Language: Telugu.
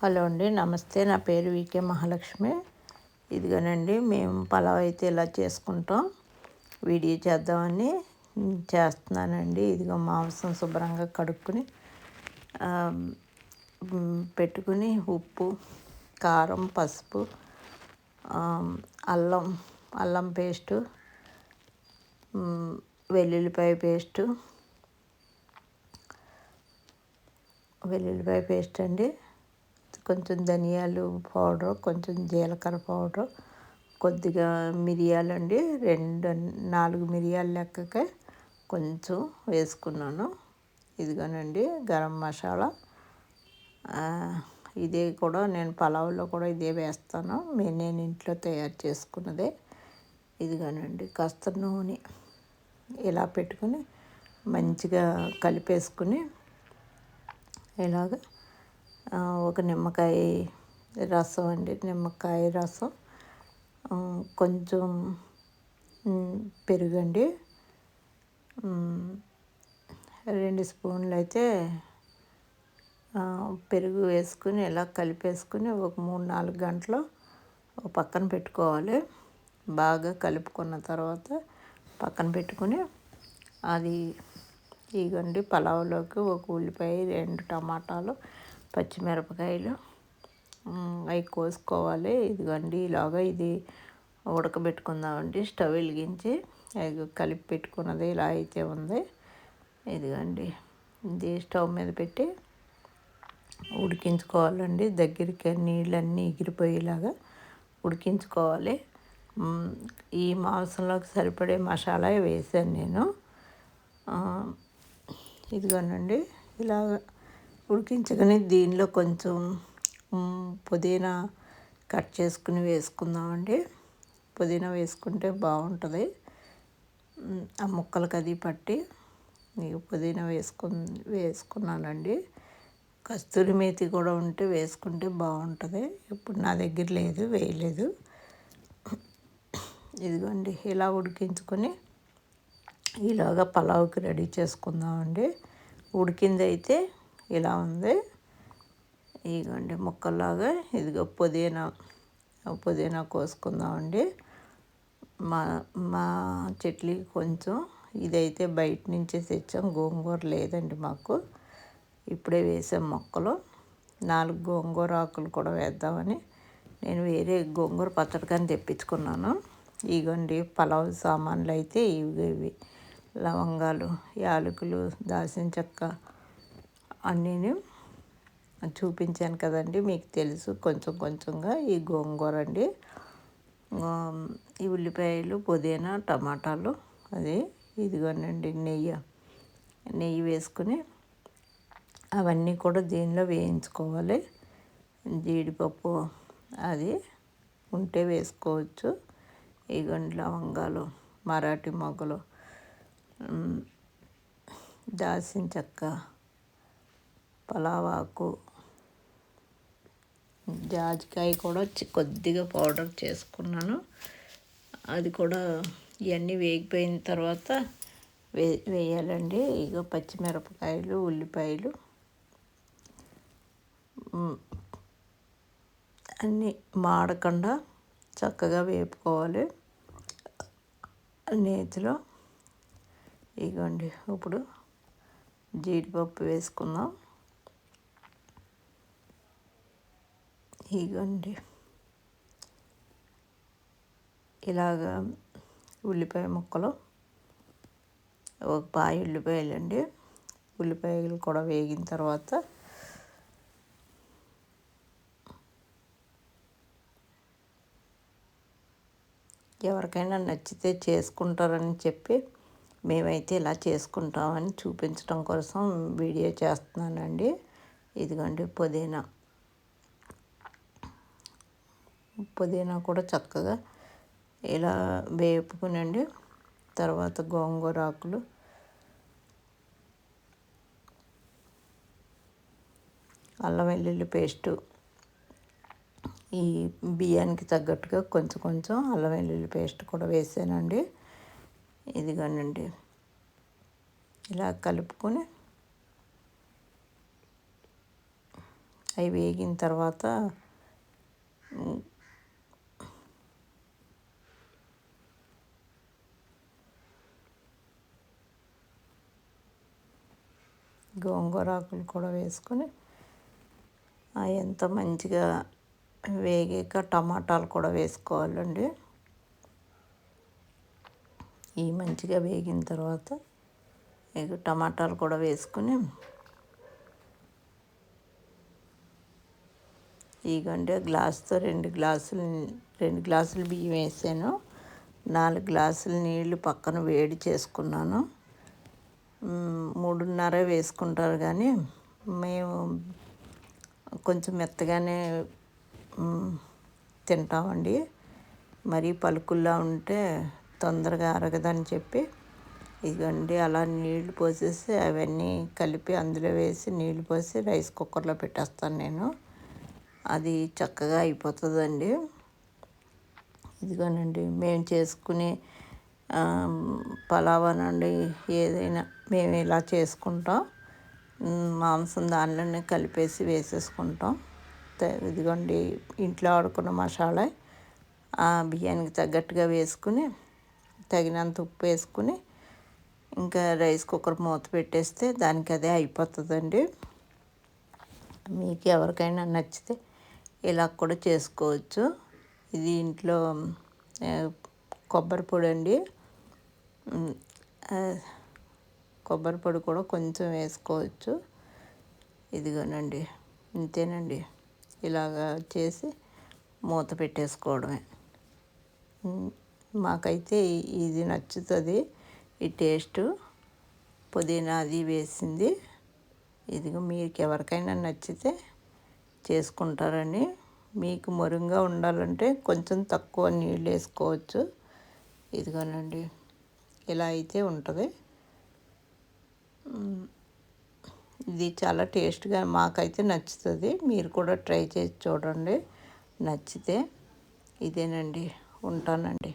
హలో అండి, నమస్తే. నా పేరు వికే మహాలక్ష్మి. ఇదిగోనండి, మేము పలావ్ అయితే ఇలా చేసుకుంటాం. వీడియో చేద్దామని చేస్తున్నానండి. ఇదిగో మాంసం శుభ్రంగా కడుక్కుని పెట్టుకుని ఉప్పు, కారం, పసుపు, అల్లం అల్లం పేస్టు, వెల్లుల్లిపాయ పేస్ట్ అండి, కొంచెం ధనియాలు పౌడర్, కొంచెం జీలకర్ర పౌడర్, కొద్దిగా మిరియాలు అండి, 4 మిరియాల లెక్కకే కొంచెం వేసుకున్నాను. ఇదిగోనండి గరం మసాలా. ఇదే కూడా నేను పలావ్లో కూడా ఇదే వేస్తాను. నేను ఇంట్లో తయారు చేసుకున్నదే. ఇదిగోనండి కాస్త నూనె ఇలా పెట్టుకుని మంచిగా కలిపేసుకుని ఇలాగ ఒక నిమ్మకాయ రసం అండి, నిమ్మకాయ రసం, కొంచెం పెరుగండి, 2 స్పూన్లు అయితే పెరుగు వేసుకుని ఇలా కలిపేసుకుని ఒక 3-4 గంటలు పక్కన పెట్టుకోవాలి. బాగా కలుపుకున్న తర్వాత పక్కన పెట్టుకుని అది ఇగండి పలావ్లోకి ఒక ఉల్లిపాయ, 2 టమాటాలు, పచ్చిమిరపకాయలు అవి కోసుకోవాలి. ఇదిగోండి ఇలాగా ఇది ఉడకబెట్టుకుందామండి. స్టవ్ వెలిగించి అది కలిపి పెట్టుకున్నది ఇలా అయితే ఉంది. ఇదిగోండి ఇది స్టవ్ మీద పెట్టి ఉడికించుకోవాలండి. దగ్గరికి నీళ్ళన్నీ ఎగిరిపోయేలాగా ఉడికించుకోవాలి. ఈ మాంసంలోకి సరిపడే మసాలా వేసాను నేను. ఇదిగోనండి ఇలాగ ఉడికించుకొని దీనిలో కొంచెం పుదీనా కట్ చేసుకుని వేసుకుందామండి. పుదీనా వేసుకుంటే బాగుంటుంది. ఆ ముక్కలకి అది పట్టి పుదీనా వేసుకున్నానండి. కస్తూరి మేతి కూడా ఉంటే వేసుకుంటే బాగుంటుంది. ఇప్పుడు నా దగ్గర లేదు, వేయలేదు. ఇదిగోండి ఇలా ఉడికించుకొని ఇలాగ పలావ్కి రెడీ చేసుకుందామండి. ఉడికింది అయితే ఇలా ఉంది. ఇదిగోండి ముక్కల్లాగా. ఇదిగో పుదీనా కోసుకుందామండి. మా మా చెట్లకి కొంచెం ఇదైతే బయట నుంచే తెచ్చాం. గోంగూర లేదండి మాకు. ఇప్పుడే వేసాం మొక్కలు. 4 గోంగూర ఆకులు కూడా వేద్దామని నేను వేరే గోంగూర పచ్చడికని తెప్పించుకున్నాను. ఇగోండి పలావ్ సామాన్లు అయితే ఇవి లవంగాలు, యాలకులు, దాల్చిన చెక్క అన్నీను చూపించాను కదండి, మీకు తెలుసు కొంచెం కొంచెంగా. ఈ గోంగూర అండి, ఈ ఉల్లిపాయలు, పుదీనా, టమాటాలు, అది ఇదిగోనండి నెయ్యి వేసుకుని అవన్నీ కూడా దీనిలో వేయించుకోవాలి. జీడిపప్పు అది ఉంటే వేసుకోవచ్చు. ఇగోండి లవంగాలు, మరాఠీ మొగ్గలు, దాల్చిన చెక్క, పలావాకు, జాజికాయ కూడా కొద్దిగా పౌడర్ చేసుకున్నాను. అది కూడా ఇవన్నీ వేగిపోయిన తర్వాత వేయాలండి. ఇక పచ్చిమిరపకాయలు, ఉల్లిపాయలు అన్నీ మాడకుండా చక్కగా వేపుకోవాలి నేతిలో. ఇగోండి ఇప్పుడు జీడిపప్పు వేసుకుందాం. ఇగోండి ఇలాగా ఉల్లిపాయ ముక్కలు, ఒక పాయ ఉల్లిపాయలండి. ఉల్లిపాయలు కూడా వేగిన తర్వాత ఎవరికైనా నచ్చితే చేసుకుంటారని చెప్పి మేమైతే ఇలా చేసుకుంటామని చూపించడం కోసం వీడియో చేస్తున్నానండి. ఇదిగోండి పుదీనా కూడా చక్కగా ఇలా వేపుకునండి. తర్వాత గోంగూర ఆకులు, అల్లం వెల్లుల్లి పేస్టు, ఈ బియ్యానికి తగ్గట్టుగా కొంచెం కొంచెం అల్లం వెల్లుల్లి పేస్ట్ కూడా వేసానండి. ఇదిగోనండి ఇలా కలుపుకొని అవి వేగిన తర్వాత గోంగూర ఆకులు కూడా వేసుకొని ఎంత మంచిగా వేగాక టమాటాలు కూడా వేసుకోవాలండి. ఈ మంచిగా వేగిన తర్వాత టమాటాలు కూడా వేసుకుని ఇగంటే గ్లాస్తో 2 గ్లాసులు బియ్యం వేసాను. 4 గ్లాసులు నీళ్లు పక్కన వేడి చేసుకున్నాను. 3:30 వేసుకుంటారు కానీ మేము కొంచెం మెత్తగానే తింటామండి. మరీ పలుకుల్లా ఉంటే తొందరగా అరగదని చెప్పి ఇదిగోండి అలా నీళ్లు పోసేసి అవన్నీ కలిపి అందులో వేసి నీళ్లు పోసి రైస్ కుక్కర్లో పెట్టేస్తాను నేను. అది చక్కగా అయిపోతుందండి. ఇదిగోనండి మేము చేసుకునే పలావ్ అనండి ఏదైనా మేము ఇలా చేసుకుంటాం. మాంసం దానిలోనే కలిపేసి వేసేసుకుంటాం. ఇదిగోండి ఇంట్లో ఆడుకున్న మసాలా ఆ బియ్యానికి తగ్గట్టుగా వేసుకుని తగినంత ఉప్పు వేసుకుని ఇంకా రైస్ కుక్కర్ మూత పెట్టేస్తే దానికి అదే అయిపోతుందండి. మీకు ఎవరికైనా నచ్చితే ఇలా కూడా చేసుకోవచ్చు. ఇది ఇంట్లో కొబ్బరి పొడి అండి. కొబ్బరి పొడి కూడా కొంచెం వేసుకోవచ్చు. ఇదిగోనండి ఇంతేనండి. ఇలాగా చేసి మూత పెట్టేసుకోవడమే. మాకైతే ఇది నచ్చుతుంది. ఈ టేస్టు పుదీనా అది వేసింది. ఇదిగో మీకు ఎవరికైనా నచ్చితే చేసుకుంటారని. మీకు మొరుంగా ఉండాలంటే కొంచెం తక్కువ నీళ్ళు వేసుకోవచ్చు. ఇదిగోనండి ఇలా అయితే ఉంటుంది. ఇది చాలా టేస్ట్గా మాకైతే నచ్చుతుంది. మీరు కూడా ట్రై చేసి చూడండి. నచ్చితే ఇదేనండి. ఉంటానండి.